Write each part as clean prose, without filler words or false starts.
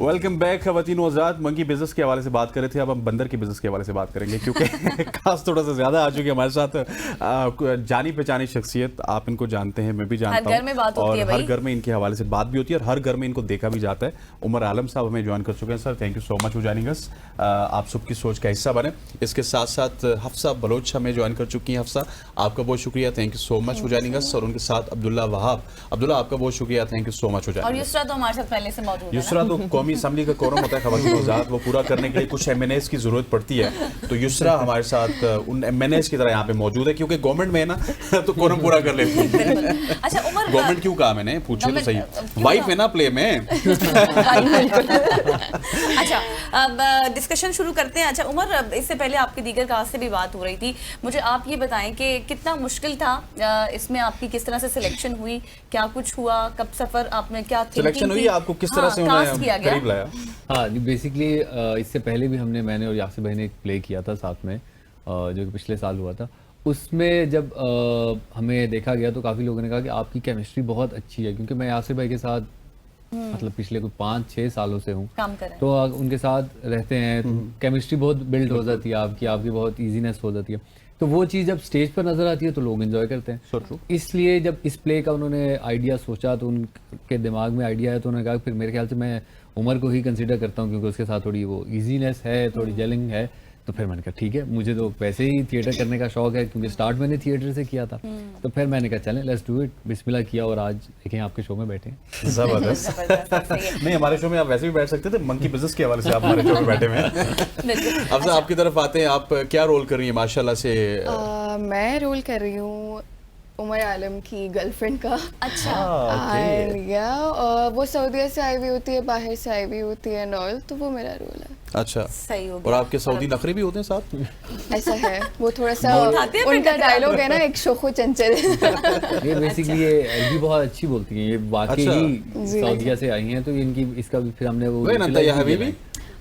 Welcome back खवातीन आजाद। Monkey business के हवाले से बात कर रहे थे, अब हम बंदर के बिजनेस के हवाले से बात करेंगे क्योंकि खास थोड़ा सा ज्यादा आ चुकी है हमारे साथ जानी पहचानी शख्सियत। आप इनको जानते हैं, मैं भी जानता हूँ, और हर घर में इनके हवाले से बात भी होती है और हर घर में इनको देखा भी जाता है। उमर आलम साहब हमें ज्वाइन कर चुके हैं। Sir thank you so much for joining us. आप सबकी सोच का हिस्सा बने। इसके साथ साथ हफ्सा बलोच हमें ज्वाइन कर चुकी हैं। हफ्सा आपका बहुत शुक्रिया, thank you so much for joining us. और उनके साथ अब्दुल्ला वहाब। अब्दुल्ला आपका बहुत शुक्रिया, thank you so much for joining. और युसरा तो हमारे साथ पहले से मौजूद है। युसरा तो कौमी असम्बली का कोरम होता है खवातीन आजाद, वो पूरा करने के लिए कुछ एमएनएस की जरूरत पड़ती है, तो युसरा हमारे साथ उन एमएनएस की तरह यहाँ पे मौजूद है क्योंकि गवर्नमेंट में है ना तो कोरम पूरा कर लेती है। अच्छा उमर, गवर्नमेंट क्यों कहा मैंने, पूछे तो सही, वाइफ है ना प्ले में। अच्छा अब डिस्कशन शुरू करते हैं। अच्छा उमर, इससे पहले आपके दीगर कास्ट से भी बात हो रही थी, मुझे आप ये बताएं कि कितना मुश्किल था इसमें, आपकी किस तरह से सिलेक्शन हुई, क्या कुछ हुआ, कब सफर आपने क्या सिलेक्शन हुई, आपको किस तरह से उन्होंने करीब लाया? हाँ बेसिकली इससे पहले भी मैंने और यासिर भाई ने एक प्ले किया था साथ में, जो कि पिछले साल हुआ था। उसमें जब हमें देखा गया तो काफ़ी लोगों ने कहा कि आपकी केमिस्ट्री बहुत अच्छी है, क्योंकि मैं यासिर भाई के साथ मतलब पिछले कुछ 5-6 सालों से हूँ, तो उनके साथ रहते हैं, केमिस्ट्री बहुत बिल्ड हो जाती है आपकी बहुत ईजीनेस हो जाती है। तो वो चीज़ जब स्टेज पर नजर आती है तो लोग एंजॉय करते हैं। इसलिए जब इस प्ले का उन्होंने आइडिया सोचा तो उनके दिमाग में आइडिया है, तो उन्होंने कहा फिर मेरे ख्याल से मैं उमर को ही कंसिडर करता हूँ, क्योंकि उसके साथ थोड़ी वो ईजीनेस है, थोड़ी जेलिंग है। तो फिर मैंने कहा ठीक है, मुझे तो वैसे ही थिएटर करने का शौक है, क्योंकि स्टार्ट मैंने थिएटर से किया था। तो फिर मैंने कहा चलें लेट्स डू इट, बिस्मिल्लाह किया और आज देखें आपके शो में बैठे हैं। जबरदस्त। नहीं, हमारे शो में आप वैसे भी बैठ सकते थे, मंकी बिजनेस के हवाले से आप हमारे शो में बैठे हुए हैं। अब आपकी तरफ आते हैं, आप क्या रोल कर रही हैं माशाल्लाह से? मैं रोल कर रही हूँ उमर आलम की गर्लफ्रेंड का। अच्छा वो सऊदीया से आई हुई होती है, बाहर से आई हुई होती है नॉल, तो वो मेरा रोल है। अच्छा सही हो गया। और आपके सऊदी नखरे भी होते हैं साथ? ऐसा है, वो थोड़ा सा उनका डायलॉग है ना, एक शोखो चंचल। ये बेसिकली ये भी बहुत अच्छी बोलती हैं, ये वाकई ही सऊदीया से आई हैं, तो इनकी इसका भी फिर हमने वो हबीबी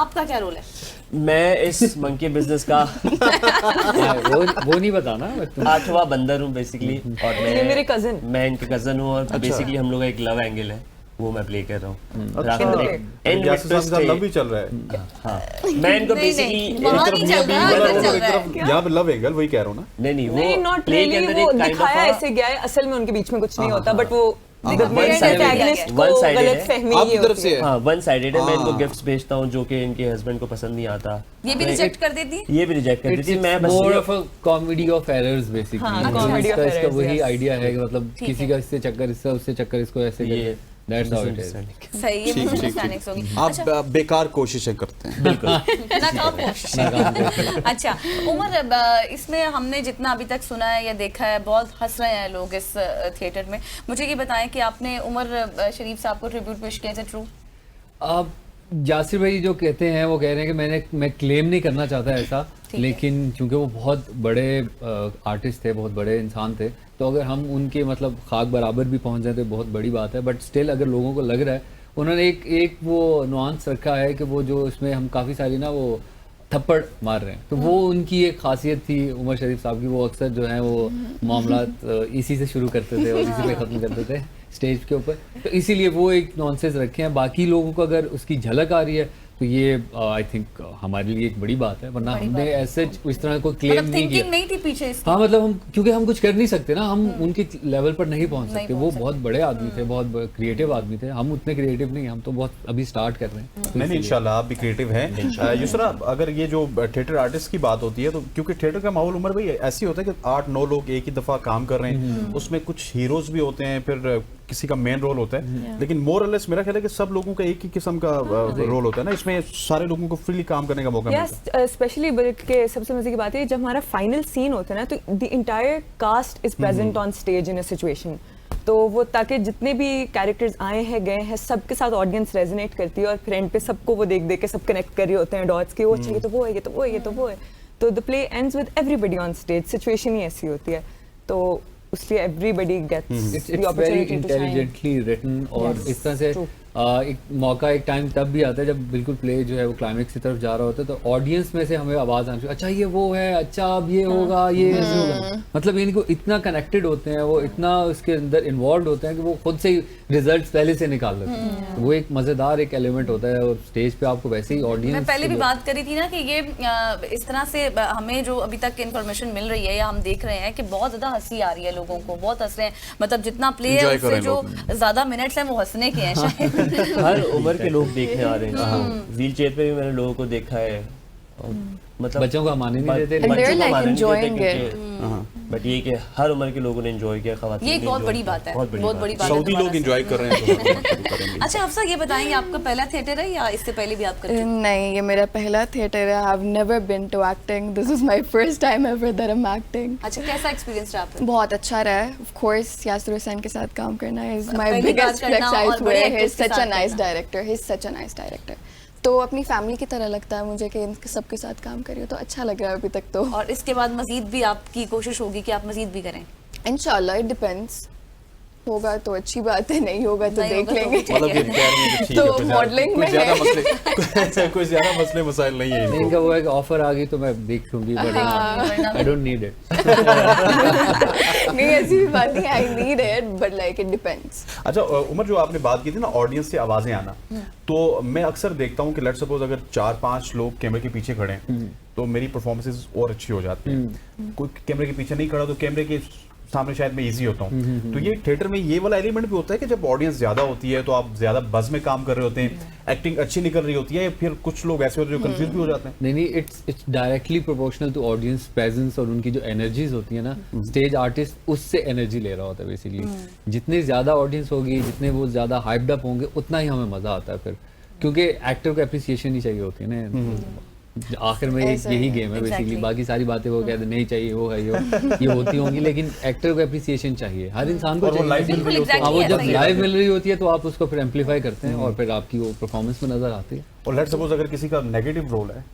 आपका क्या रोल है? मैं इस मंकी बिजनेस का वो नहीं बताना, 8वां बंदर हूँ बेसिकली, और मेरे कजन, मैं इनके कजन हूँ, और बेसिकली हम लोग का एक लव एंगल है, वो मैं प्ले कर रहा हूँ। लव भी चल रहा है। हाँ मैं इनको बेसिकली यहाँ पे लव एंगल वही कह रहा हूँ ना। नहीं वो नॉट रियली, वो दिखाया ऐसे गया है, असल में उनके बीच में कुछ नहीं होता, बट वो वन साइडेड है। मैं इनको गिफ्ट्स भेजता हूँ जो कि इनके हस्बैंड को पसंद नहीं आता, ये भी रिजेक्ट कर देती है, ये भी रिजेक्ट कर देती है। मैं बस more of a comedy of errors basically, इसका वही आइडिया है कि मतलब किसी का इससे चक्कर, इससे उससे चक्कर, इसको ऐसे करके दैट्स हाउ इट इज। सही है, मिसअंडरस्टैंडिंग्स होगी। आप बेकार कोशिशें करते हैं। बिल्कुल नाकाम कोशिश। अच्छा उमर, इसमें हमने जितना अभी तक सुना है या देखा है, बहुत हंस रहे हैं लोग इस थिएटर में। मुझे ये बताएं कि आपने उमर शरीफ साहब को ट्रिब्यूट पेश किया था, ट्रू? अब यासिर भाई जो कहते हैं वो कह रहे हैं कि मैं क्लेम नहीं करना चाहता ऐसा, लेकिन चूंकि वो बहुत बड़े आर्टिस्ट थे, बहुत बड़े इंसान थे, तो अगर हम उनके मतलब खाक बराबर भी पहुंच जाए तो बहुत बड़ी बात है। बट स्टिल अगर लोगों को लग रहा है, उन्होंने एक वो नुआंस रखा है कि वो जो इसमें हम काफ़ी सारी ना वो थप्पड़ मार रहे हैं, तो वो उनकी एक खासियत थी उमर शरीफ साहब की। वो अक्सर जो है वो मामलात इसी से शुरू करते थे और इसी पे ख़त्म करते थे स्टेज के ऊपर, तो इसीलिए वो एक नॉनसेंस रखे हैं। बाकी लोगों को अगर उसकी झलक आ रही है तो ये आई थिंक हमारे लिए एक बड़ी बात है, वरना हमने ऐसे इस तरह को क्लेम नहीं किया। नहीं थी पीछे इसकी। हाँ मतलब हम, क्योंकि हम कुछ कर नहीं सकते ना, हम उनके लेवल पर नहीं पहुंच सकते। वो बहुत बड़े आदमी थे, बहुत क्रिएटिव आदमी थे, हम उतने क्रिएटिव नहीं, हम तो बहुत अभी स्टार्ट कर रहे हैं। नहीं इंशाल्लाह आप भी क्रिएटिव हैं। युसरा, अगर ये जो थिएटर आर्टिस्ट की बात होती है, तो क्योंकि थिएटर का माहौल उमर भाई ऐसी होता है कि 8-9 लोग एक ही दफा काम कर रहे हैं, उसमें कुछ हीरोज भी होते हैं, फिर किसी का मेन रोल होता है, लेकिन मोर और लेस मेरा ख्याल है कि सब लोगों का एक ही किस्म का रोल होता है ना, इसमें सारे लोगों को फ्रीली काम करने का मौका मिलता है। स्पेशली के सबसे मजे की बात है, जब हमारा फाइनल सीन होता है ना, तो the entire cast is present on stage in a situation, तो वो ताकि जितने भी कैरेक्टर्स आए हैं गए हैं, सबके साथ ऑडियंस रेजोनेट करती है, और फिर एंड पे सबको वो देख देख के सब कनेक्ट कर रहे होते हैं डॉट्स की, वो अच्छा ये तो वो है, ये तो वो है, ये तो वो है, तो the play ends with everybody on stage. Situation ही ऐसी होती है, तो इसलिए everybody gets the opportunity to shine. Intelligently written, और इस तरह से एक मौका, एक टाइम तब भी आता है जब बिल्कुल प्ले जो है वो क्लाइमेक्स की तरफ जा रहा होता है, तो ऑडियंस में से हमें आवाज आनी चाहिए, अच्छा ये वो है, अच्छा अब ये होगा, ये ऐसे होगा। मतलब इनको इतना कनेक्टेड होते हैं, वो इतना उसके अंदर इन्वॉल्व होते हैं कि वो खुद से ही रिजल्ट्स पहले से निकाल लेते हैं। तो वो एक मजेदार एक एलिमेंट होता है, और स्टेज पे आपको वैसे ही ऑडियंस, मैं पहले भी बात करी थी ना कि ये इस तरह से हमें जो अभी तक इन्फॉर्मेशन मिल रही है या हम देख रहे हैं कि बहुत ज्यादा हंसी आ रही है, लोगों को बहुत हंस रहे हैं, मतलब जितना प्ले है उससे जो ज्यादा मिनट्स हैं वो हंसने के हैं शायद। हर उम्र के लोग देखने आ रहे हैं, व्हील चेयर पे भी मैंने लोगों को देखा है, और मतलब बच्चों को माने नहीं देते, And they're like enjoying but ये कि हर उम्र के लोगों ने एंजॉय किया, खवातीन ये एक बहुत बड़ी बात है, बहुत बड़ी बात है। सऊदी लोग एंजॉय कर रहे हैं तो करेंगे। अच्छा हफ्सा, ये बताएंगे आपका पहला थिएटर है या इससे पहले भी आप करते थे? नहीं, ये मेरा पहला थिएटर है। I have never been to acting, this is my first time ever that I am acting. अच्छा, कैसा एक्सपीरियंस रहा आपका? बहुत अच्छा रहा है। ऑफ कोर्स यासिर हुसैन के साथ काम करना इज माय पहली बार बिगेस्ट करना फ्लेक्स आई और बड़े स्वेयर। ही इज actors के सच अ साथ नाइस करना। Director, he is such a nice director. तो अपनी फैमिली की तरह लगता है मुझे कि इन सबके साथ काम करिए, तो अच्छा लग रहा है अभी तक तो। और इसके बाद मजीद भी आपकी कोशिश होगी कि आप मजीद भी करें? इंशाल्लाह, इट डिपेंड्स, होगा तो अच्छी बात है, नहीं होगा तो नहीं देख होगा तो लेंगे। भी मतलब ये प्यार में तो ठीक तो है, कोई ज्यादा- modeling कोई में ज्यादा है। मसले कोई ज्यादा मसले मसाइल नहीं है नहीं, इनको। इनका वो है कि ऑफर आ गई तो मैं देख लूंगी, but I don't need it. नहीं, ऐसी भी बात नहीं, I need it, but like it depends. अच्छा उमर, जो आपने बात की थी ना ऑडियंस से आवाजें आना, तो मैं अक्सर देखता हूँ कि लेट्स सपोज अगर 4-5 लोग कैमरे के पीछे खड़े हैं तो मेरी परफॉर्मेंसेस और अच्छी हो जाती है। कोई कैमरे के पीछे नहीं खड़ा तो कैमरे के सामने शायद मैं इजी होता हूँ। तो ये थिएटर में ये वाला एलिमेंट भी होता है कि जब ऑडियंस ज्यादा होती है तो आप ज्यादा बज में काम कर रहे होते हैं, एक्टिंग अच्छी निकल रही होती है, या फिर कुछ लोग ऐसे होते हैं जो कंफ्यूज भी हो जाते हैं? नहीं, it's directly proportional to audience presence, और उनकी जो एनर्जीज होती है ना, स्टेज आर्टिस्ट उससे एनर्जी ले रहा होता है बेसिकली। जितनी ज्यादा ऑडियंस होगी, जितने वो ज्यादा हाइप्ड अप होंगे, उतना ही हमें मजा आता है फिर, क्योंकि एक्टर को एप्रिसिएशन ही चाहिए होती है ना। आखिर में ऐसा यही है। गेम है बेसिकली। Exactly. बाकी सारी बातें वो कहते नहीं चाहिए, वो है ये होती होंगी, लेकिन एक्टर को एप्रिसिएशन चाहिए, हर इंसान को और वो live चाहिए। मिल रही होती है। हाँ, वो Exactly, जब ऐसा ही लाइव मिल रही होती है तो आप उसको फिर एम्पलीफाई करते हैं, और फिर आपकी वो परफॉर्मेंस में नजर आती है। और लेट्स सपोज अगर किसी का नेगेटिव रोल है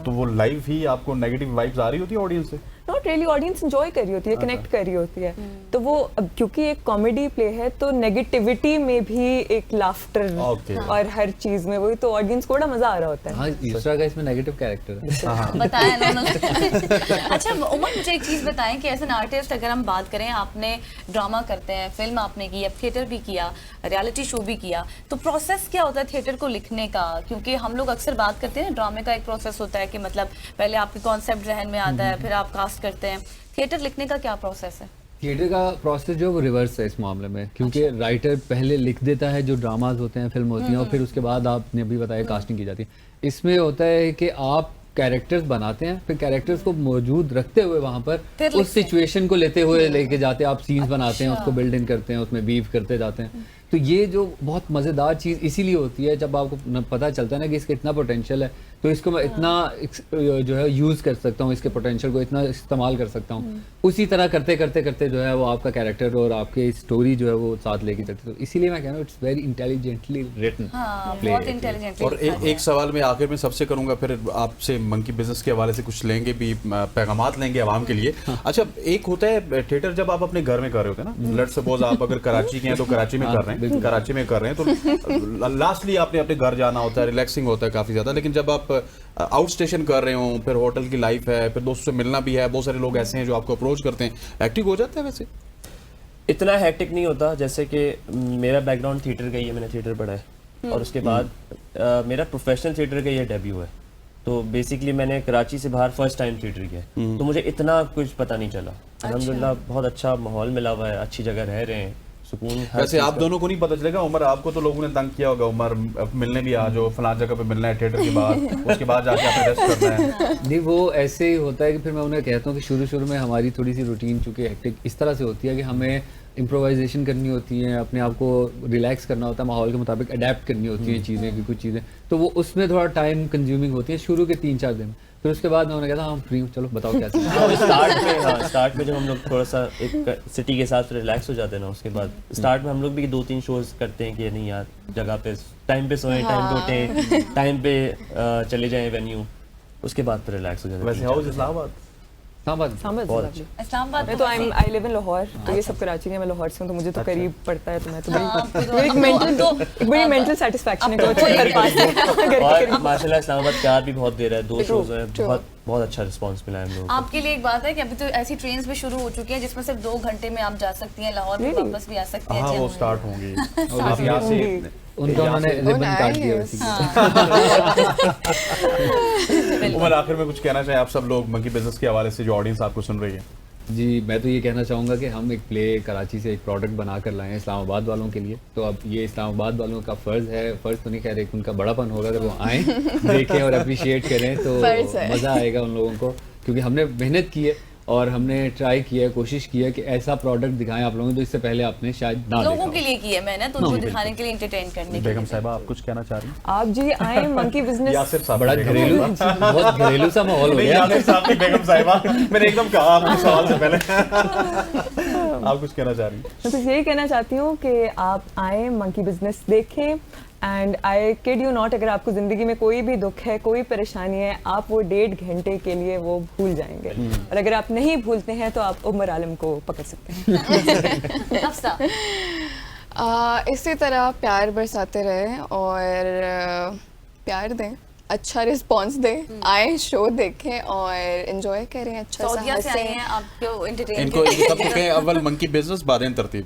तो वो लाइव ही आपको नेगेटिव वाइब्स आ रही होती है ऑडियंस से? नॉट रियली, ऑडियंस एंजॉय कर रही होती है, कनेक्ट कर रही होती है। तो वो अब क्योंकि एक कॉमेडी प्ले है तो नेगेटिविटी में भी एक लाफ्टर Okay. और हर चीज में वही, तो ऑडियंस को बड़ा मजा आ रहा होता है। हाँ, यूसरा का इसमें नेगेटिव कैरेक्टर है। बताया ना उन्होंने। अच्छा उमर, मुझे एक चीज बताएं कि एज एन आर्टिस्ट अगर हम बात करें, आपने ड्रामा करते हैं, फिल्म आपने की, अब थिएटर भी किया, रियलिटी शो भी किया, तो प्रोसेस क्या होता है थिएटर को लिखने का? क्योंकि हम लोग अक्सर बात करते हैं ड्रामे का एक प्रोसेस होता है कि मतलब पहले आपके कॉन्सेप्ट जहन में आता है, फिर आप कास्ट करते हैं। थिएटर लिखने का क्या प्रोसेस है? थिएटर का प्रोसेस जो है वो रिवर्स है इस मामले में, क्योंकि राइटर पहले लिख देता है जो ड्रामाज होते हैं, फिल्म होती हैं, और फिर उसके बाद आपने अभी बताया कास्टिंग की जाती है। इसमें होता है कि आप कैरेक्टर्स बनाते हैं, फिर कैरेक्टर्स को मौजूद रखते हुए वहां पर फिर उस सिचुएशन को लेते हुए लेके जाते हैं, आप सीन्स बनाते हैं, उसको बिल्ड इन करते हैं, उसमें वीव करते जाते हैं। तो ये जो बहुत मज़ेदार चीज़ इसीलिए होती है जब आपको पता चलता है ना कि इसका इतना पोटेंशियल है, तो इसको मैं इतना जो है यूज़ कर सकता हूँ, इसके पोटेंशियल को इतना इस्तेमाल कर सकता हूँ। उसी तरह करते करते करते जो है वो आपका कैरेक्टर और आपके स्टोरी जो है वो साथ लेके चलते। तो इसीलिए मैं कह रहा हूँ इट्स वेरी इंटेलिजेंटली रिटन। हाँ, बहुत इंटेलिजेंटली। और एक सवाल मैं आखिर में सबसे करूंगा, फिर आपसे मंकी बिजनेस के हवाले से कुछ लेंगे भी, पैगामात लेंगे आवाम के लिए। अच्छा, एक होता है थिएटर जब आप अपने घर में कर रहे होते हैं ना, लेट्स सपोज आप अगर कराची के हैं तो कराची में कर रहे हैं, कराची में कर रहे हैं, तो लास्टली आपने अपने घर जाना होता है, रिलैक्सिंग होता है काफी ज्यादा। लेकिन जब आप आउट स्टेशन कर रहे हो, फिर होटल की लाइफ है, फिर दोस्तों से मिलना भी है, बहुत सारे लोग ऐसे हैं जो आपको अप्रोच करते हैं, एक्टिव हो जाता है वैसे? इतना हैक्टिक नहीं होता, जैसे कि मेरा बैकग्राउंड थिएटर का ही है, मैंने थिएटर पढ़ा है, और उसके बाद मेरा प्रोफेशनल थिएटर का ये डेब्यू है। तो बेसिकली मैंने कराची से बाहर फर्स्ट टाइम थिएटर किया, तो मुझे इतना कुछ पता नहीं चला। अल्हम्दुलिल्लाह बहुत अच्छा माहौल मिला हुआ है, अच्छी जगह रह रहे हैं, सुकून। वैसे आप दोनों को नहीं पता चलेगा, उमर आपको तो लोगों ने तंग किया होगा, उमर मिलने भी आ जाओ, फलां जगह पे मिलना है थिएटर के बाद, उसके बाद जाके आपने रेस्ट करना है। नहीं, वो ऐसे ही होता है कि फिर मैं उन्हें कहता हूँ कि शुरू में हमारी थोड़ी सी रूटीन चूँकि हेक्टिक इस तरह से होती है कि हमें इम्प्रोवाइजेशन करनी होती है, अपने आप को रिलैक्स करना होता है, माहौल के मुताबिक अडेप्ट करनी होती है चीज़ें की कुछ चीज़ें, तो वो उसमें थोड़ा टाइम कंज्यूमिंग होती है शुरू के 3-4 दिन। फिर उसके बाद मैं उन्हें कहता हम फ्री हूँ, चलो बताओ क्या स्टार्ट में जब हम लोग थोड़ा सा एक सिटी के साथ रिलैक्स हो जाते हैं ना, उसके बाद स्टार्ट में हम लोग भी 2-3 शोज करते हैं कि नहीं यार जगह पे टाइम पे सोएं, टाइम पे उठें, टाइम पे चले जाएं वेन्यू, उसके बाद फिर रिलैक्स हो जाते हैं। वैसे हाउस इस्लामाबाद इस्लामाबाद बहुत lovely। इस्लामाबाद मैं तो आई लिव इन लाहौर, तो ये सब कराची के, मैं लाहौर से हूँ, तो मुझे तो करीब पड़ता है, तो मैं तो एक बड़ी मेंटल सेटिस्फैक्शन है कि अच्छा घर पास है, घर के और करीब। माशाल्लाह इस्लामाबाद प्यार भी बहुत दे रहा है, 2 शोज हैं, बहुत अच्छा रिस्पांस मिला है हम लोगों को। आपके लिए एक बात है कि अभी तो ऐसी ट्रेन्स भी शुरू हो चुकी हैं जिसमें सिर्फ 2 घंटे में आप जा सकती हैं, लाहौर में वापस भी आ सकती हैं। हाँ वो स्टार्ट होंगी आप यहाँ से उनका उन्होंने रिबन काट दिया Nice. वैसे। उमर आखिर में कुछ कहना चाहे आप सब लोग मंकी बिजनेस के हवाले से, जो ऑडियंस आपको सुन रही है? जी, मैं तो ये कहना चाहूँगा कि हम एक प्ले कराची से एक प्रोडक्ट बना कर लाए हैं इस्लामाबाद वालों के लिए। तो अब ये इस्लामाबाद वालों का फ़र्ज़ है, फ़र्ज़ तो नहीं कह रहे, उनका बड़ापन होगा अगर वो आएँ, देखें और अप्रिशिएट करें तो फ़र्ज़ है। मज़ा आएगा उन लोगों को, क्योंकि हमने मेहनत की है और हमने ट्राई किया है, कोशिश की है कि ऐसा प्रोडक्ट दिखाएं आप लोगों को, तो इससे पहले आपने शायद ना देखा लोगों हो। के लिए की है मैंने, तो उनको दिखाने के लिए, एंटरटेन करने के बेगम लिए। साहिबा आप कुछ कहना चाह रही हैं? आप जी आए मंकी बिजनेस, यासिर साहब, बड़ा बेगम घरेलू, साहिबा। बहुत घरेलू सा माहौल हो नहीं, गया। यासिर साहब की बेगम साहिबा, मैंने एकदम कहा आपके सवाल से पहले। आप कुछ कहना चाह रही हैं? मैं तो यही कहना चाहती हूँ कि आप आए मंकी बिजनेस देखें, and I kid you not, अगर आपको ज़िंदगी में कोई भी दुख है, कोई परेशानी है, आप वो 1.5 घंटे के लिए वो भूल जाएंगे, और अगर आप नहीं भूलते हैं तो आप उमर आलम को पकड़ सकते हैं। हफ्सा, इसी तरह प्यार बरसाते रहें और प्यार दें, अच्छा रिस्पांस दें, आए शो देखें और एंजॉय करें, अच्छा सा सऊदीया से आए हंसें। हैं आपको एंटरटेन इनको सब कहें अव्वल मंकी बिजनेस बादेन तरतीब।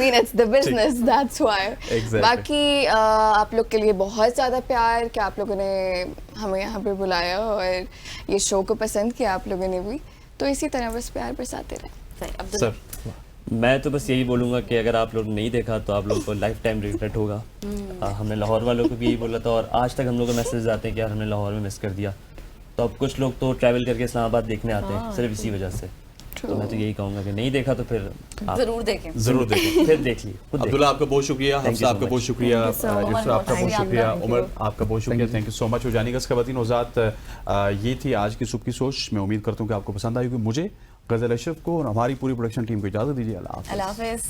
mean it's the business, that's why. Exactly. बाकी आप लोग के लिए बहुत ज़्यादा प्यार कि आप लोगों ने हमें यहाँ पे बुलाया और ये शो को पसंद किया आप लोगों ने भी, तो इसी तरह बस प्यार बरसाते रहें। सर मैं तो बस यही बोलूँगा कि अगर आप लोग नहीं देखा तो आप लोगों को लाइफ टाइम रिग्रेट होगा। हमने लाहौर वालों को भी यही बोला था और आज तक हम लोग को मैसेज आते हैं कि यार हमने लाहौर में मिस कर दिया। तो अब कुछ लोग तो ट्रैवल करके इस्लामाबाद देखने आते हैं सिर्फ इसी वजह से। तो मैं तो यही कहूँगा कि नहीं देखा तो फिर आप जरूर देखें। जरूर देखें। फिर देख लिए, खुद देख अब्दुल्ला आपका बहुत शुक्रिया, Thank you हफ्सा so आपका much. बहुत शुक्रिया, Thank you so much. Yusuf आपका बहुत Thank you. शुक्रिया, Thank you. उमर आपका बहुत शुक्रिया, थैंक यू सो मच। हो जानिगा इसका वतीन वजात, ये थी आज की सुबह की सोच। मैं उम्मीद करता हूँ कि आपको पसंद आई होगी। मुझे गज़ल अशरफ को और हमारी पूरी प्रोडक्शन टीम को इजाज़त दीजिए। अल्लाह हाफ़िज़। अल्लाह हाफ़िज़।